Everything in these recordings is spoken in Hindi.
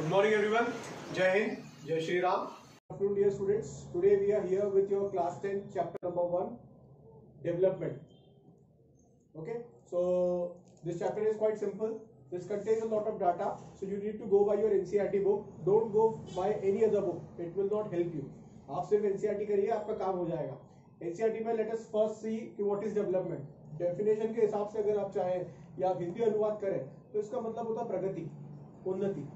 Good morning everyone. Jai Hind, Jai Shri Ram. Good afternoon dear students. Today we are here with your class 10 chapter number 1 development. Okay, so this chapter is quite simple. This contains a lot of data, so you need to go by your NCERT book. Don't go by any other book. It will not help you. आप सिर्फ NCERT करिए, आपका काम हो जाएगा. NCERT में let us first see कि what is development. Definition के हिसाब से अगर आप चाहें या हिंदी अनुवाद करें तो इसका मतलब होता है प्रगति, उन्नति.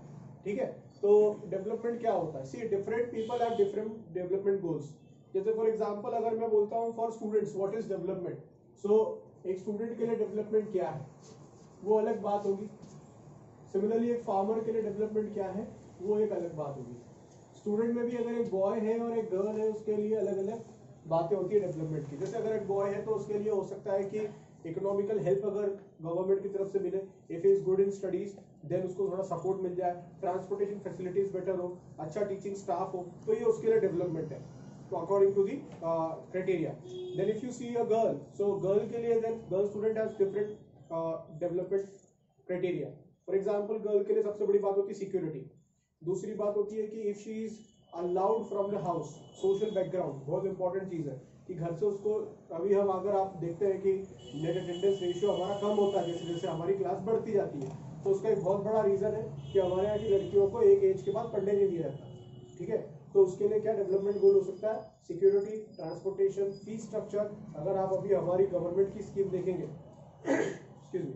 ठीक है, तो डेवलपमेंट क्या होता है? See different people have different development goals. जैसे फॉर एग्जांपल अगर मैं बोलता हूँ for students what is development, so एक स्टूडेंट के लिए डेवलपमेंट क्या है वो अलग बात होगी. सिमिलरली एक फार्मर के लिए डेवलपमेंट क्या है वो एक अलग बात होगी. स्टूडेंट में भी अगर एक बॉय है और एक गर्ल है उसके लिए अलग अलग बातें होती है डेवलपमेंट की. जैसे अगर एक बॉय है तो उसके लिए हो सकता है कि इकोनॉमिकल हेल्प अगर गवर्नमेंट की तरफ से मिले, if is good in studies then उसको थोड़ा सपोर्ट मिल जाए, ट्रांसपोर्टेशन फैसिलिटीज बेटर हो, अच्छा टीचिंग स्टाफ हो, तो ये उसके लिए डेवलपमेंट है. तो according to the criteria. Then if you see a girl, so girl के लिए then girl student has different development criteria. For example girl के लिए सबसे बड़ी बात होती है सिक्योरिटी. दूसरी बात होती है कि if she is allowed from the house, social background बहुत इंपॉर्टेंट चीज है कि घर से उसको, अभी हम अगर आप देखते हैं कि नेट अटेंडेंस रेशियो हमारा कम होता है जैसे जैसे हमारी क्लास बढ़ती जाती है, तो उसका एक बहुत बड़ा रीजन है कि हमारे यहाँ की लड़कियों को एक एज के बाद पढ़ने नहीं दिया जाता. ठीक है, तो उसके लिए क्या डेवलपमेंट गोल हो सकता है? Security, transportation, fees structure. अगर आप अभी हमारी गवर्नमेंट की स्कीम देखेंगे एक्सक्यूज मी,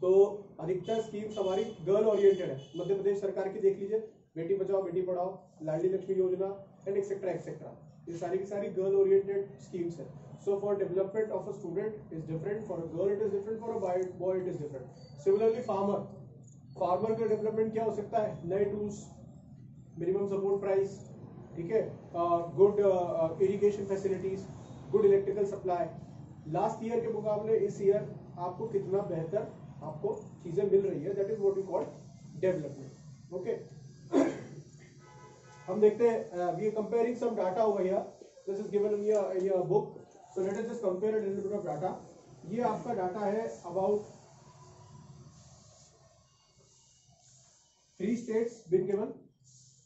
तो अधिकतर स्कीम्स हमारी गर्ल ओरिएंटेड है. मध्य प्रदेश सरकार की देख लीजिए, बेटी बचाओ बेटी पढ़ाओ, लाडली लक्ष्मी योजना एंड एक्सेट्रा एक्सेट्रा. ये सारी की सारी गर्ल ओरिएंटेड स्कीम्स है. So for development of a student is different, for a girl it is different, for a boy it is different. Similarly farmer का डेवलपमेंट क्या हो सकता है? नए टूल्स, मिनिमम सपोर्ट प्राइस, ठीक है, good irrigation facilities, good electrical supply. Last year के मुकाबले इस ईयर आपको कितना बेहतर आपको चीजें मिल रही है, that is what we call development. Okay, हम देखते हैं, we are comparing some data over here. This is given in your book. So let us just compare a little bit of data. ये आपका डाटा है about 3 states been given.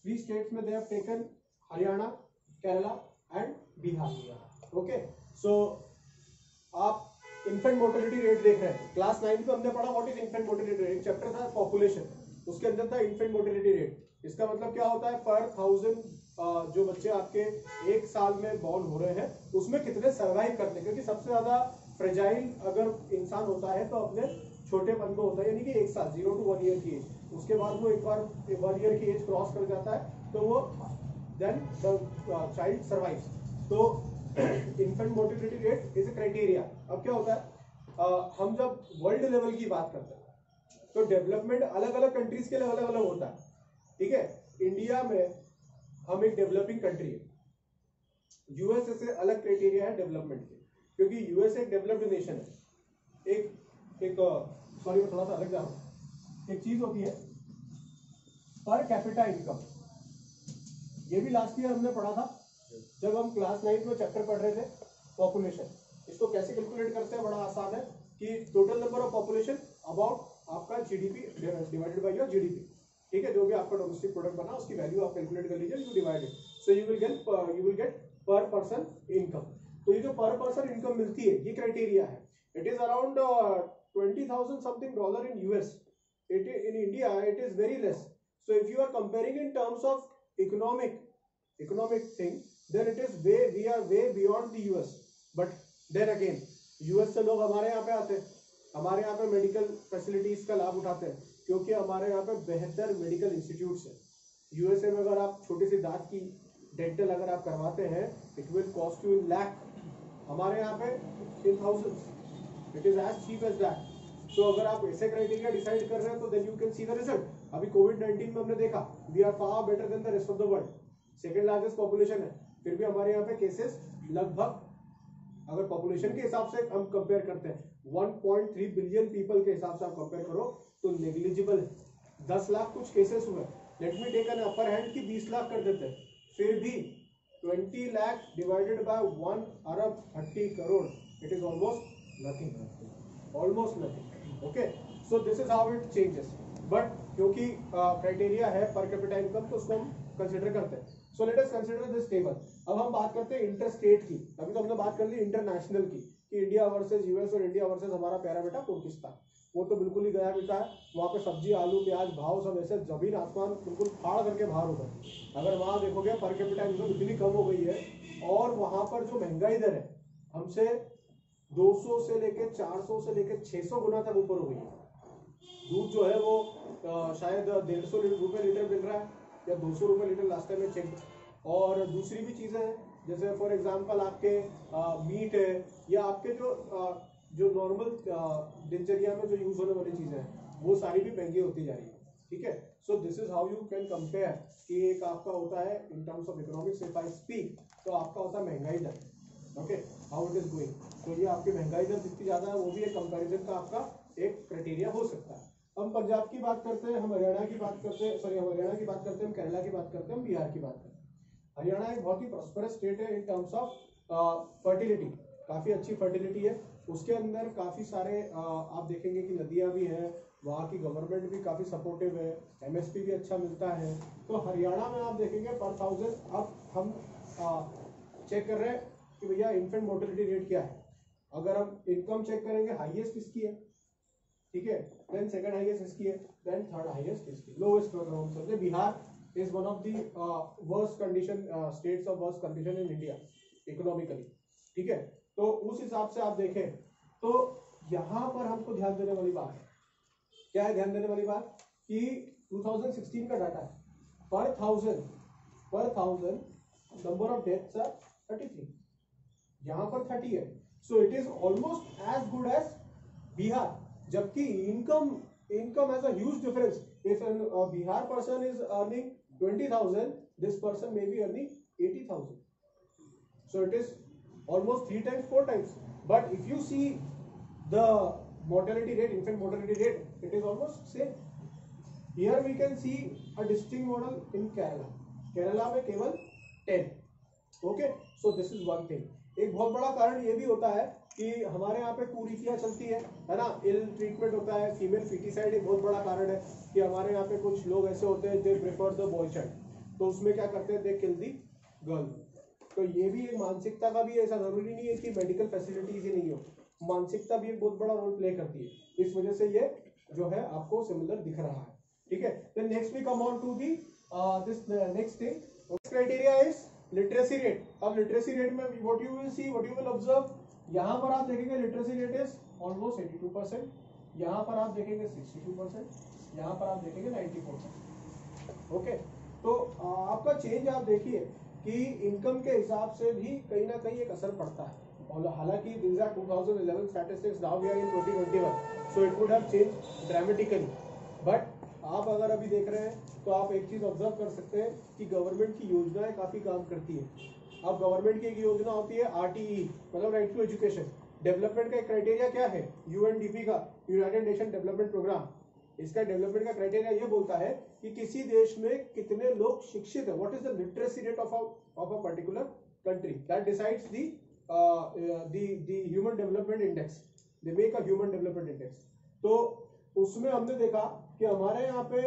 3 states में they have taken Haryana, Kerala and Bihar. Okay, so आप infant mortality rate देख रहे हैं. क्लास 9 में हमने पढ़ा what is infant mortality rate. Chapter था population, उसके अंदर था infant mortality rate. इसका मतलब क्या होता है? पर 1000 जो बच्चे आपके एक साल में बॉर्न हो रहे हैं उसमें कितने सर्वाइव करते हैं, क्योंकि सबसे ज्यादा फ्रेजाइल अगर इंसान होता है तो अपने छोटेपन को होता है, यानी कि 1 साल 0 to 1 ईयर की एज. उसके बाद वो एक बार 1 ईयर की एज क्रॉस कर जाता है तो वो देन द चाइल्ड सर्वाइव्स. तो infant mortality rate is a criteria. अब क्या होता है, हम जब वर्ल्ड लेवल की बात करते हैं तो डेवलपमेंट अलग अलग कंट्रीज के लिए अलग अलग होता है. ठीक है, इंडिया में हम एक डेवलपिंग कंट्री है. यूएसए से अलग क्राइटेरिया है डेवलपमेंट के, क्योंकि यूएसए एक डेवलप्ड नेशन है. एक सॉरी मैं थोड़ा सा अलग जा रहा हूं. एक चीज होती है पर कैपिटा इनकम. ये भी लास्ट ईयर हमने पढ़ा था जब हम क्लास 9 में चैप्टर पढ़ रहे थे पॉपुलेशन. इसको कैसे कैलकुलेट करते हैं? बड़ा आसान है कि total number of population about आपका GDP divided by your GDP. ठीक है, जो भी आपका डोमेस्टिक प्रोडक्ट बना उसकी वैल्यू आप कैलकुलेट कर लीजिए, you divide it, so you will get पर पर्सन इनकम. तो ये जो पर पर्सन इनकम मिलती है ये क्राइटेरिया है. It is around 20,000 something dollar in US. It in India it is very less. So if you are comparing in terms of economic thing then it is we are way beyond the US. But then again US से लोग हमारे यहाँ पे आते हैं, हमारे यहाँ पे मेडिकल फैसिलिटीज का लाभ उठाते हैं क्योंकि हमारे यहाँ पे बेहतर मेडिकल इंस्टीट्यूट्स है. यूएसए में अगर आप छोटी सी दांत की डेंटल अगर आप करवाते हैं it will cost you in lakh. हमारे यहाँ पे in thousands. It is as cheap as that. So अगर आप ऐसे क्राइटेरिया डिसाइड कर रहे हैं तो then you can see the result. अभी कोविड-19 में हमने देखा we are far better than the rest of the world. Second largest population है, फिर भी हमारे यहाँ पे केसेस लगभग, अगर पॉपुलेशन के हिसाब से हम कंपेयर करते हैं 1.3 बिलियन पीपल के हिसाब से आप कंपेयर करो तो नेग्लिजिबल है. 10 लाख कुछ केसेस हुए. Let me take an upper hand की 20 लाख कर देते हैं, फिर भी 20 लाख डिवाइडेड बाय 1 अरब 30 crore, it is almost nothing. Okay, so this is how it changes. But क्योंकि क्राइटेरिया है पर कैपिटा इनकम तो उसको हम कंसिडर करते हैं. So let us consider this table. अब हम बात करते हैं इंटर स्टेट की. अभी तो हमने बात कर ली इंटरनेशनल की कि इंडिया वर्सेस यूएस और इंडिया वर्सेस हमारा प्यारा बेटा पाकिस्तान. वो तो बिल्कुल ही गया बेटा है. वहाँ पे सब्जी आलू प्याज भाव सब ऐसे जमीन आसमान बिल्कुल फाड़ करके बाहर हो गए. अगर वहाँ देखोगे पर कैपिटा इनकम इतनी कम हो गई है और वहाँ पर जो महंगाई दर है हमसे 200 से लेके 400 से लेके 600 गुना तक ऊपर हो गई है. दूध जो है वो शायद 150 रुपए लीटर मिल रहा है या 200 रुपए लीटर लास्ट टाइम में चेक. और दूसरी भी चीजें हैं जैसे फॉर एग्जांपल आपके मीट है या आपके जो नॉर्मल दिनचर्या में जो यूज होने वाली चीजें हैं वो सारी भी महंगी होती जा रही है. ठीक है. So this is how you can compare कि एक आपका होता है in terms of economics if I speak तो आपका होता है महंगाई दर. Okay, how it is going. तो ये आपकी महंगाई दर जितनी ज्यादा है वो भी एक कंपैरिजन का आपका एक क्राइटेरिया हो सकता है. हम पंजाब की बात करते हैं, हम हरियाणा की बात करते हैं, सॉरी हम हरियाणा की बात करते हैं, हम केरला की बात करते हैं, हम बिहार की बात करते हैं. हरियाणा एक बहुत ही प्रॉस्परस स्टेट है इन टर्म्स ऑफ फर्टिलिटी. काफी अच्छी फर्टिलिटी है. उसके अंदर काफी सारे आप देखेंगे कि नदियां भी हैं. वहाँ की गवर्नमेंट भी काफी सपोर्टिव है. एमएसपी भी अच्छा मिलता है. तो हरियाणा में आप देखेंगे पर 1000. अब हम चेक कर रहे हैं कि भैया इन्फेंट मोर्टेलिटी रेट क्या है. अगर हम इनकम चेक करेंगे हाईएस्ट इसकी है. ठीक है. देन सेकंड हाईएस्ट इसकी है. देन थर्ड हाईएस्ट इसकी. लोएस्ट मतलब हम समझे Bihar is one of the worst condition states of worst condition in India economically. ठीक है. तो उस हिसाब से आप देखें तो यहाँ पर हमको ध्यान देने वाली बात है. क्या है ध्यान देने वाली बात कि 2016 का डाटा है. Per thousand number of deaths are 33. यहाँ पर 30 है. So it is almost as good as Bihar. जबकि income has a huge difference. If a Bihar person is earning 20,000, this person may be earning 80,000. So it is almost 3 times, 4 times. But if you see the mortality rate, infant mortality rate, it is almost same. Here we can see a distinct model in Kerala. Kerala में केवल 10. Okay, so this is one thing. एक बहुत बड़ा कारण ये भी होता है कि हमारे यहाँ पे कुरीतियाँ चलती है ना. इल ट्रीटमेंट होता है. फीमेल फीटिसाइड एक बहुत बड़ा कारण है कि हमारे यहाँ पे कुछ लोग ऐसे होते हैं they prefer the boy child. तो उसमें क्या करते हैं, दे किल दी गर्ल. तो ये भी एक मानसिकता का भी, ऐसा जरूरी नहीं है कि मेडिकल फैसिलिटीज ही नहीं हो. मानसिकता भी एक बहुत बड़ा रोल प्ले करती है. इस वजह से ये जो है आपको सिमिलर दिख रहा है. ठीक है. Then next we come on to the this next thing. Criteria is literacy rate. अब लिटरेसी रेट में what you will see, what you will observe, यहाँ पर आप देखेंगे लिटरेसी रेट इज ऑलमोस्ट 82%. यहाँ पर आप देखेंगे 62%. यहाँ पर आप देखेंगे 94%. ओके. तो आपका चेंज आप देखिए कि इनकम के हिसाब से भी कहीं ना कहीं एक असर पड़ता है. और हालांकि these are 2011 statistics, now we are in 2021, so it would have changed dramatically. But आप अगर अभी देख रहे हैं तो आप एक चीज ऑब्जर्व कर सकते हैं कि गवर्नमेंट की योजनाएं काफी काम करती है. अब गवर्नमेंट की एक योजना होती है आरटीई, मतलब राइट टू एजुकेशन. डेवलपमेंट का क्राइटेरिया क्या है, यूएनडीपी का, यूनाइटेड नेशन डेवलपमेंट प्रोग्राम. इसका डेवलपमेंट का क्राइटेरिया ये बोलता है कि किसी देश में कितने लोग शिक्षित है. What is the literacy rate of a particular country. That decides the human development index. They make a human development index. तो उसमें हमने देखा कि हमारे यहाँ पे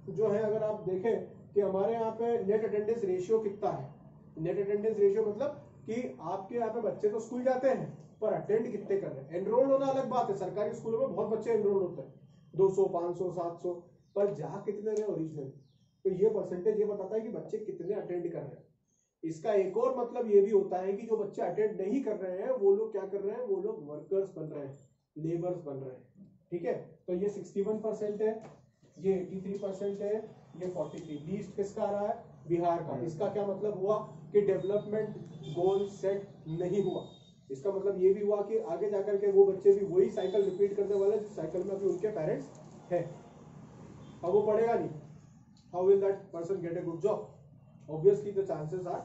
जो है, अगर आप देखें कि हमारे यहाँ पे नेट अटेंडेंस रेशियो कितना है. नेट अटेंडेंस रेशियो मतलब कि आपके यहाँ पे बच्चे तो स्कूल जाते हैं पर अटेंड कितने कर रहे हैं. एनरोल होना अलग बात है. सरकारी स्कूलों में बहुत बच्चे एनरोल होते हैं, 200, 500, 700, पर जा कितने रहे ओरिजिनल. तो ये परसेंटेज ये बताता है कि बच्चे कितने अटेंड कर रहे हैं. इसका एक और मतलब ये भी होता है कि जो बच्चे अटेंड नहीं कर रहे हैं वो लोग क्या कर रहे हैं, वो लोग वर्कर्स बन रहे हैं, लेबर्स बन रहे हैं. ठीक है. तो ये 61% है, ये 83% है, ये 43. लीस्ट किसका आ रहा है, बिहार का. इसका क्या मतलब हुआ कि डेवलपमेंट गोल सेट नहीं हुआ. इसका मतलब ये भी हुआ कि आगे जाकर के वो बच्चे भी वही साइकिल रिपीट करने वाले जिस साइकिल में अभी उनके पेरेंट्स हैं. अब वो पढ़ेगा नहीं, how will that person get a good job. Obviously the chances are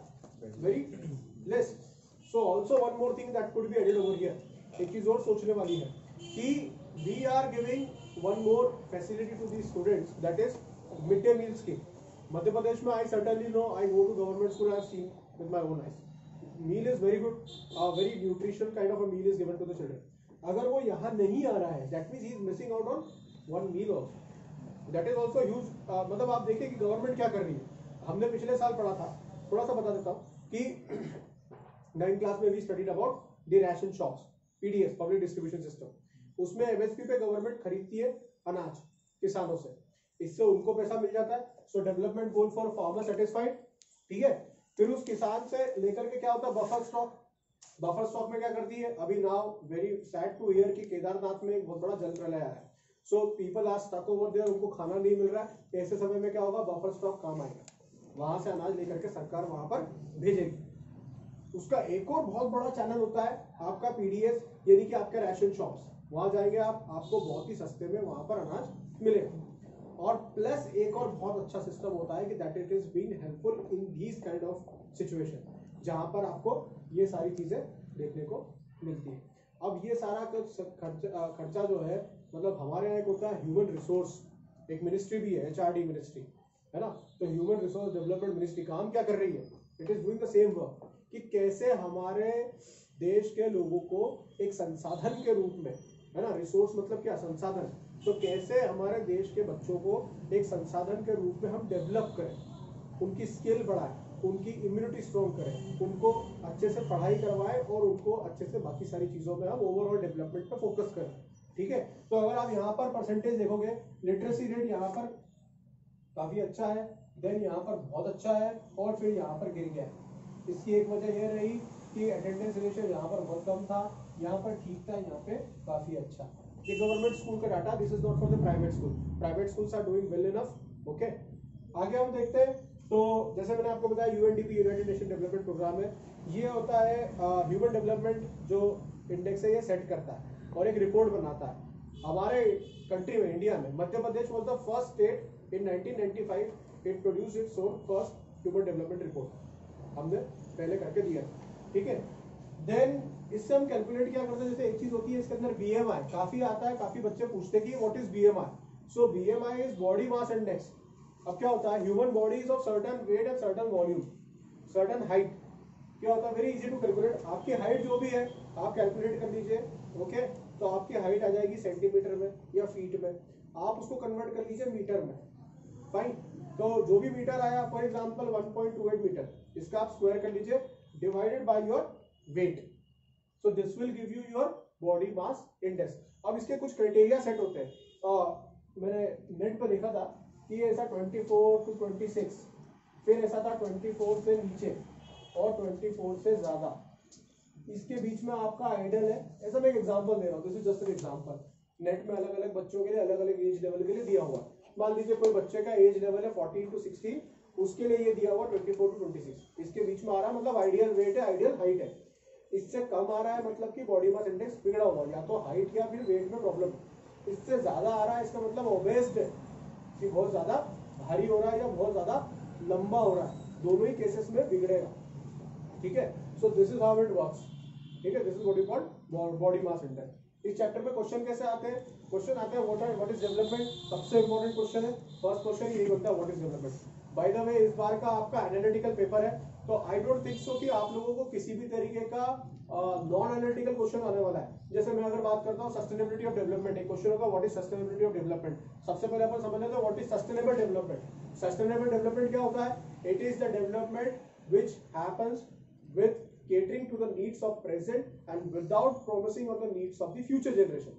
very less. So also one more thing that could be added over here. एक चीज और सोचने वाली है कि we are giving one more facility to the students, that is mid day meal scheme. Madhya Pradesh में I certainly know, I go to government school, I have seen with my own eyes. Meal is very good, very nutritional kind of a meal is given to the children. अगर वो यहाँ नहीं आ रहा है, that means he is missing out on one meal also. That is also huge. मतलब आप देखिए कि गवर्नमेंट क्या कर रही है। हमने पिछले साल पढ़ा था, थोड़ा सा बता देता हूँ कि 9th क्लास में भी studied about the ration shops, PDS, public distribution system. उसमें एमएसपी पे गवर्नमेंट खरीदती है अनाज किसानों से, इससे उनको पैसा मिल जाता है। सो development goal for farmer satisfied, ठीक है। फिर उस किसान से लेकर के क्या होता है, बफर स्टॉक। बफर स्टॉक में क्या करती है, अभी now very sad to hear कि केदारनाथ में एक बहुत बड़ा जल प्रलय आया है। So people are stuck over there, उनको खाना नहीं मिल रहा है। ऐसे समय में क्या होगा, बफर स्टॉक काम आएगा, वहां से अनाज लेकर के सरकार वहां पर भेजेगी। उसका एक और बहुत बड़ा चैनल होता है आपका पीडीएस, यानी कि आपके राशन शॉप्स। वहां जाएंगे आप, आपको बहुत ही सस्ते में वहां पर अनाज मिलेगा। और प्लस एक और बहुत अच्छा सिस्टम होता है कि that it is being helpful in these kind of situation, जहां पर आपको ये सारी चीजें देखने को मिलती है। अब ये सारा खर्चा जो है, मतलब हमारे यहाँ एक होता है ह्यूमन रिसोर्स, एक मिनिस्ट्री भी है, एचआरडी मिनिस्ट्री, है ना। तो ह्यूमन रिसोर्स डेवलपमेंट मिनिस्ट्री काम क्या कर रही है, it is doing the same work कि कैसे हमारे देश के लोगों को एक संसाधन के रूप में, है ना, रिसोर्स मतलब क्या, संसाधन। तो कैसे हमारे देश के बच्चों को एक संसाधन के रूप में हम डेवलप करें, उनकी स्किल बढ़ाएं, उनकी इम्यूनिटी स्ट्रॉन्ग करें, उनको अच्छे से पढ़ाई करवाएं और उनको अच्छे से बाकी सारी चीज़ों में हम ओवरऑल डेवलपमेंट पे फोकस करें, ठीक है। तो अगर आप यहाँ पर परसेंटेज देखोगे, लिटरेसी रेट यहाँ पर काफ़ी अच्छा है, देन यहाँ पर बहुत अच्छा है, और फिर यहाँ पर गिर गया है। इसकी एक वजह यह रही कि अटेंडेंस रेशियो यहाँ पर बहुत कम था, यहाँ पर ठीक था, यहाँ पे काफ़ी अच्छा। ये गवर्नमेंट स्कूल का data, this is not for the private school, private schools are doing well enough, okay. आगे हम देखते हैं। तो जैसे मैंने आपको बताया, UNDP, United Nation Development Programme है, ये होता है ह्यूमन डेवलपमेंट जो इंडेक्स है ये सेट करता है और एक रिपोर्ट बनाता है। हमारे कंट्री में, इंडिया में, Madhya Pradesh was the first state in 1995 it produce its own first human development report, हमने पहले करके दिया, ठीक है। देन इससे हम कैलकुलेट क्या करते हैं, जैसे एक चीज होती है इसके अंदर बीएमआई, काफी आता है, काफी बच्चे पूछते हैं कि what is BMI. So BMI is body mass index. अब क्या होता है, human body is of certain weight and certain volume, certain height. क्या होता है, वेरी इजी टू कैलकुलेट। आपकी हाइट जो भी है आप कैलकुलेट कर लीजिए, ओके। तो आपकी हाइट आ जाएगी सेंटीमीटर में या फीट में, आप उसको कन्वर्ट कर लीजिए मीटर में, फाइन। तो जो भी मीटर आया, फॉर एग्जांपल 1.28 मीटर, इसका आप स्क्वायर कर लीजिए divided by your weight, so this will give you your body mass index. अब इसके कुछ क्राइटेरिया सेट होते हैं, मैंने नेट पर देखा था कि ये ऐसा 24 to 26, फिर ऐसा था 24 से नीचे और 24 से ज्यादा, इसके बीच में आपका आइडियल है। ऐसा मैं एक एग्जांपल दे रहा हूँ, this is just an example. Net में अलग अलग बच्चों के लिए अलग अलग एज लेवल के लिए दिया हुआ है। मान लीजिए कोई बच्चे का एज लेवल है 14 to 16, उसके लिए ये दिया हुआ 24 to 26, इसके बीच में आ रहा है मतलब आइडियल वेट है, आइडियल हाइट है। इससे कम आ रहा है मतलब कि बॉडी मास इंडेक्स बिगड़ा हुआ, या तो हाइट या फिर वेट में प्रॉब्लम। इससे ज्यादा आ रहा है, इसका मतलब ओबेस्ड है, कि बहुत ज्यादा भारी हो रहा है या बहुत ज्यादा लंबा हो रहा है, दोनों ही केसेस में बिगड़ेगा, ठीक है। So this is how it works, ठीक है। This is what you call body mass index. इस चैप्टर में क्वेश्चन कैसे आते हैं, क्वेश्चन आते हैं व्हाट इज डेवलपमेंट, सबसे इंपॉर्टेंट क्वेश्चन है, फर्स्ट क्वेश्चन यही होता है, what is development. By the way इस बार का आपका एनालिटिकल पेपर है, तो आई डोंट थिंक सो कि आप लोगों को किसी भी तरीके का नॉन एनालिटिकल क्वेश्चन आने वाला है। जैसे मैं अगर बात करता हूँ सस्टेनेबिलिटी ऑफ डेवलपमेंट, एक क्वेश्चन होगा what is sustainability of development. सबसे पहले अपन समझ लेते हैं what is sustainable development. Sustainable development क्या होता है, it is the development which happens with catering to the needs of present and without promising on the needs of the future generation।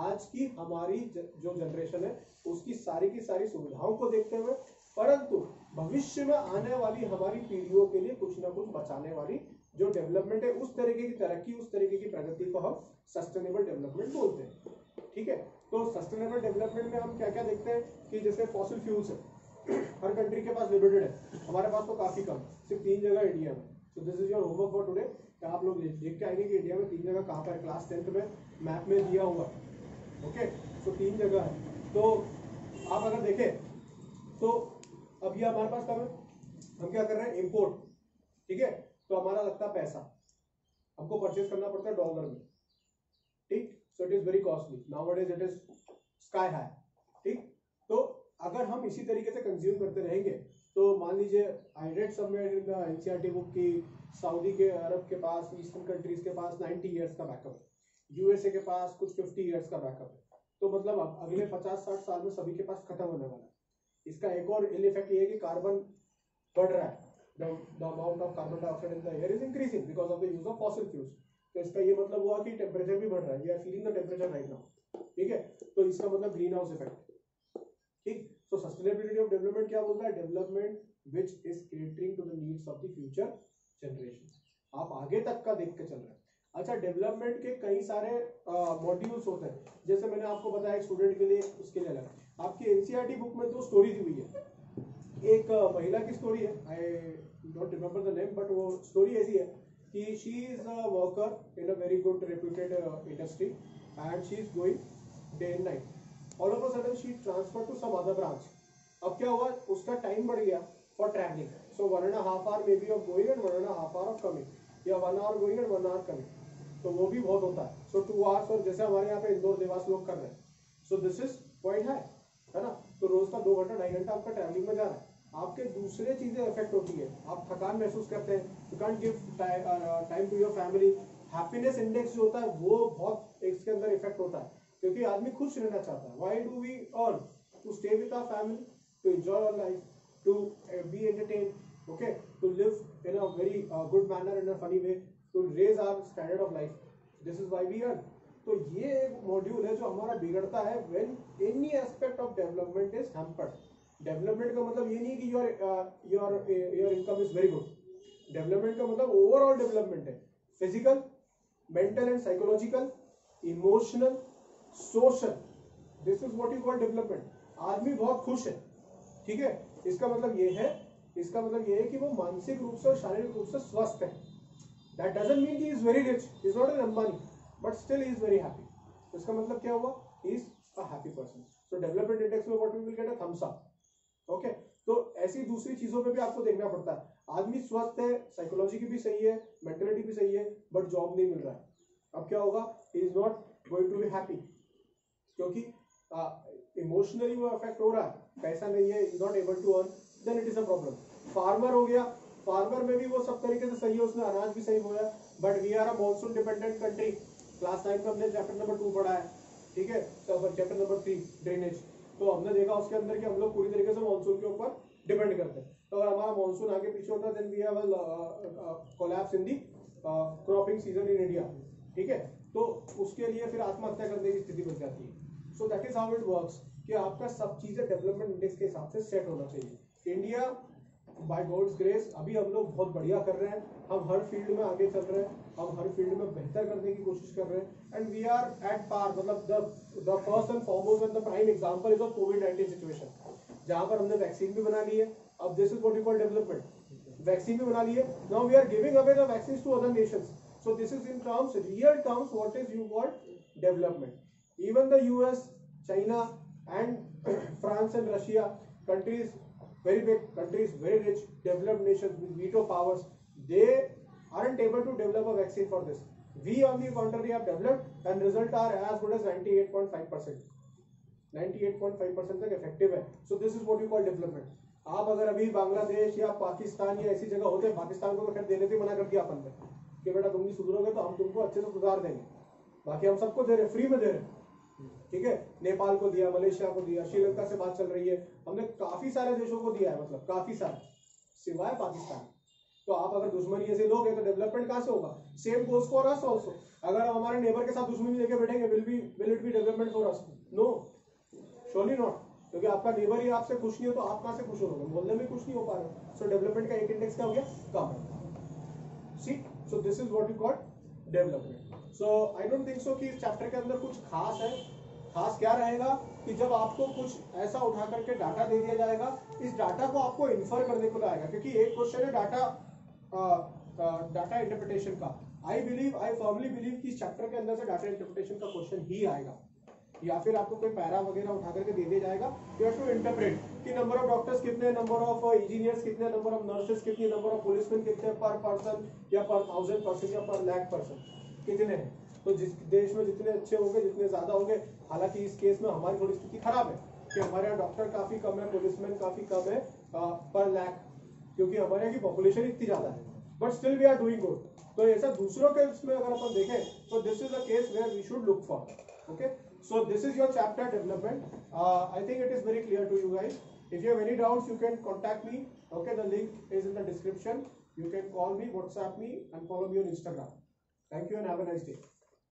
आज की हमारी जो जनरेशन है उसकी की सारी सुविधाओं को देखते हुए, परंतु भविष्य में आने वाली हमारी पीढ़ियों के लिए कुछ ना कुछ बचाने वाली जो डेवलपमेंट है, उस तरीके की तरक्की, उस तरीके की प्रगति को हम सस्टेनेबल डेवलपमेंट बोलते हैं, ठीक है। तो सस्टेनेबल डेवलपमेंट में हम क्या क्या देखते हैं कि जैसे फॉसिल फ्यूल्स है, हर कंट्री के पास लिमिटेड है, हमारे पास तो काफी कम, सिर्फ 3 जगह इंडिया में। So this is your homework for today। आप लोग देख के आएंगे कि इंडिया में 3 जगह कहाँ पर, क्लास 10th में मैप में दिया हुआ है, ओके। सो 3 जगह है, तो आप अगर देखें तो अब ये हमारे पास कब है, हम क्या कर रहे हैं, इंपोर्ट, ठीक है। तो हमारा लगता है पैसा, हमको परचेज करना पड़ता है डॉलर में, ठीक। सो it is very costly, nowadays it is sky high, ठीक। तो अगर हम इसी तरीके से कंज्यूम करते रहेंगे तो मान लीजिए, I read somewhere in the NCERT book की सऊदी के, अरब के पास, ईस्टर्न कंट्रीज के पास 90 इयर्स का बैकअप है, यूएसए के पास कुछ 50 इयर्स का बैकअप है। तो मतलब अगले 50-60 साल में सभी के पास खत्म होने वाला है। इसका एक और इल इफेक्ट ये है कि कार्बन बढ़ रहा है, the amount of carbon dioxide in the air is increasing because of the use of fossil fuels. तो इसका ये मतलब हुआ कि टेम्परेचर भी बढ़ रहा है, we are feeling the temperature right now, ठीक है। तो इसका मतलब ग्रीन हाउस इफेक्ट, ठीक। सो सस्टेनेबिलिटी ऑफ डेवलपमेंट क्या बोलता है, development which is catering to the needs of the future generation. आप आगे तक का देख के चल रहे हैं। अच्छा, डेवलपमेंट के कई सारे मॉड्यूल्स होते हैं, जैसे मैंने आपको बताया स्टूडेंट के लिए, उसके लिए अलग आपकी एनसीईआरटी बुक में 2 स्टोरी दी हुई है। एक महिला की स्टोरी है, I don't remember the name, but वो स्टोरी ऐसी है कि she is a worker in a very good reputed industry and she is going day and night, all of a sudden she transfer to some other branch. अब क्या हुआ, उसका टाइम बढ़ गया for travelling, so 1.5 hour may be of going and 1.5 hour of coming, या 1 hour going and 1 hour coming, तो वो भी बहुत होता है। सो 2 hours, और जैसे हमारे यहाँ पे इंदौर देवास लोग कर रहे हैं, सो दिस इज क्वाइट हाई, है ना। तो रोज का 2 घंटा 2.5 घंटा आपका ट्रैवलिंग में जा रहा है, आपके दूसरे चीजें इफेक्ट होती है, आप थकान महसूस करते हैं, you can't give time to your family, happiness index जो होता है वो बहुत इसके अंदर इफेक्ट होता है, क्योंकि आदमी खुश रहना चाहता है। Why do we earn? To stay with our family, to enjoy our life, to be entertain, okay, to live in a very good manner, in a funny way, to raise our standard of life, this is why we earn. तो ये एक मॉड्यूल है जो हमारा बिगड़ता है when any aspect of development is hampered. Development का मतलब ये नहीं कि your income is very good. Development का मतलब ओवरऑल डेवलपमेंट है, physical, mental and psychological, emotional, social, this is what you call development. आदमी बहुत खुश है, ठीक है, इसका मतलब ये है, इसका मतलब ये है कि वो मानसिक रूप से और शारीरिक रूप से स्वस्थ है। That doesn't mean he is very rich, he is not an Ambani, but still he is very happy. इसका मतलब क्या हुआ, he is a happy person. So development index में what we will get a thumbs up, okay. तो ऐसी दूसरी चीजों पे भी आपको देखना पड़ता है। आदमी स्वस्थ है, साइकोलॉजी की भी सही है, मेंटलिटी भी सही है, बट जॉब नहीं मिल रहा है, अब क्या होगा, he is not going to be happy, क्योंकि इमोशनली वो अफेक्ट हो रहा है, पैसा नहीं है, is not able to earn, then it is a problem. Farmer हो गया, फार्मर में भी वो सब तरीके से सही है, उसने अनाज भी सही बोया, but we are a monsoon dependent country. Class 9 में हमने चैप्टर नंबर 2 पढ़ा है, ठीक है, चैप्टर नंबर 3 ड्रेनेज, तो हमने देखा उसके अंदर कि हम लोग पूरी तरीके से मानसून के ऊपर डिपेंड करते हैं। तो अगर हमारा मानसून आगे पीछे होता है, then we have collapse in the cropping season in India, ठीक है। तो उसके लिए फिर आत्महत्या करने की स्थिति बन जाती है। So that is how it works, कि आपका सब चीजें डेवलपमेंट इंडेक्स के हिसाब से सेट होना चाहिए। इंडिया बाय गॉड्स ग्रेस अभी हम लोग बहुत बढ़िया कर रहे हैं, हम हर फील्ड में आगे चल रहे हैं, हम हर फील्ड में बेहतर करने की कोशिश कर रहे हैं, and we are at par. मतलब the first and foremost and the prime example is of कोविड-19 सिचुएशन, जहां पर हमने वैक्सीन भी बना ली है। अब this is what you call development, vaccine भी बना ली है, now we are giving away the vaccines to other nations, so this is in terms, real terms, what is you call development. Even the US, China and France and Russia, countries, very big countries, very rich, developed nations with veto powers, they aren't able to develop a vaccine for this. We on the contrary have developed and result are as good as 98.5%. 98.5% तक effective है. So this is what you call development. आप अगर अभी बांग्लादेश या पाकिस्तान या ऐसी जगह होते, पाकिस्तान को तो खैर देने से मना कर दिया अपन ने कि बेटा तुम भी सुधरोगे तो हम तुमको अच्छे से सुधार देंगे, बाकी हम सबको दे रहे, फ्री में दे रहे, ठीक है। नेपाल को दिया, मलेशिया को दिया, श्रीलंका से बात चल रही है, हमने काफी सारे देशों को दिया है, मतलब काफी सारे, सिवाय पाकिस्तान। तो आप अगर दुश्मनी ऐसे लोग हैं तो डेवलपमेंट कहां से होगा? Same goes for us also. अगर हम हमारे नेबर के साथ दुश्मनी लेके बैठेंगे, will it be development for us? No, surely not, क्योंकि आपका नेबर ही आपसे खुश नहीं हो तो आप कहां से खुश होगे? मोहल्ले में खुश नहीं हो पा रहे। सो डेवलपमेंट का एक इंडेक्स क्या हो गया? कम। See, so this is what you call development. So I don't think so कि इस चैप्टर के अंदर कुछ खास है। खास क्या रहेगा कि जब आपको कुछ ऐसा उठा करके डाटा दे दिया जाएगा, इस डाटा को आपको इन्फर करने को आएगा, क्योंकि एक क्वेश्चन है डाटा इंटरप्रिटेशन का। आई फर्मली बिलीव कि इस चैप्टर के अंदर से डाटा इंटरप्रिटेशन का क्वेश्चन ही आएगा, या फिर आपको कोई पैरा वगैरह उठा करके दे दिया जाएगा, यू हैव टू इंटरप्रेट कि नंबर ऑफ डॉक्टर्स कितने, नंबर ऑफ इंजीनियर्स कितने, नंबर ऑफ नर्सेस कितनी, नंबर ऑफ पुलिसमैन कितने पर पर्सन या पर 1000 पर्सन या पर लाख पर्सन कितने हैं। तो जिस देश में जितने अच्छे होंगे, जितने ज्यादा होंगे, हालांकि इस केस में हमारी थोड़ी स्थिति खराब है कि हमारे यहाँ डॉक्टर काफी कम है, पुलिसमैन काफी कम है पर लाख, क्योंकि हमारे यहाँ की पॉपुलेशन इतनी ज्यादा है, but still we are doing good. तो ऐसा दूसरों के इसमें अगर अपन देखें तो this is a case where we should look for, okay. So this is your chapter development. I think it is very clear to you guys. If you have any doubts, you can contact me. Okay, the link is in the description. You can call me, WhatsApp me, and follow me on Instagram. Thank you and have a nice day.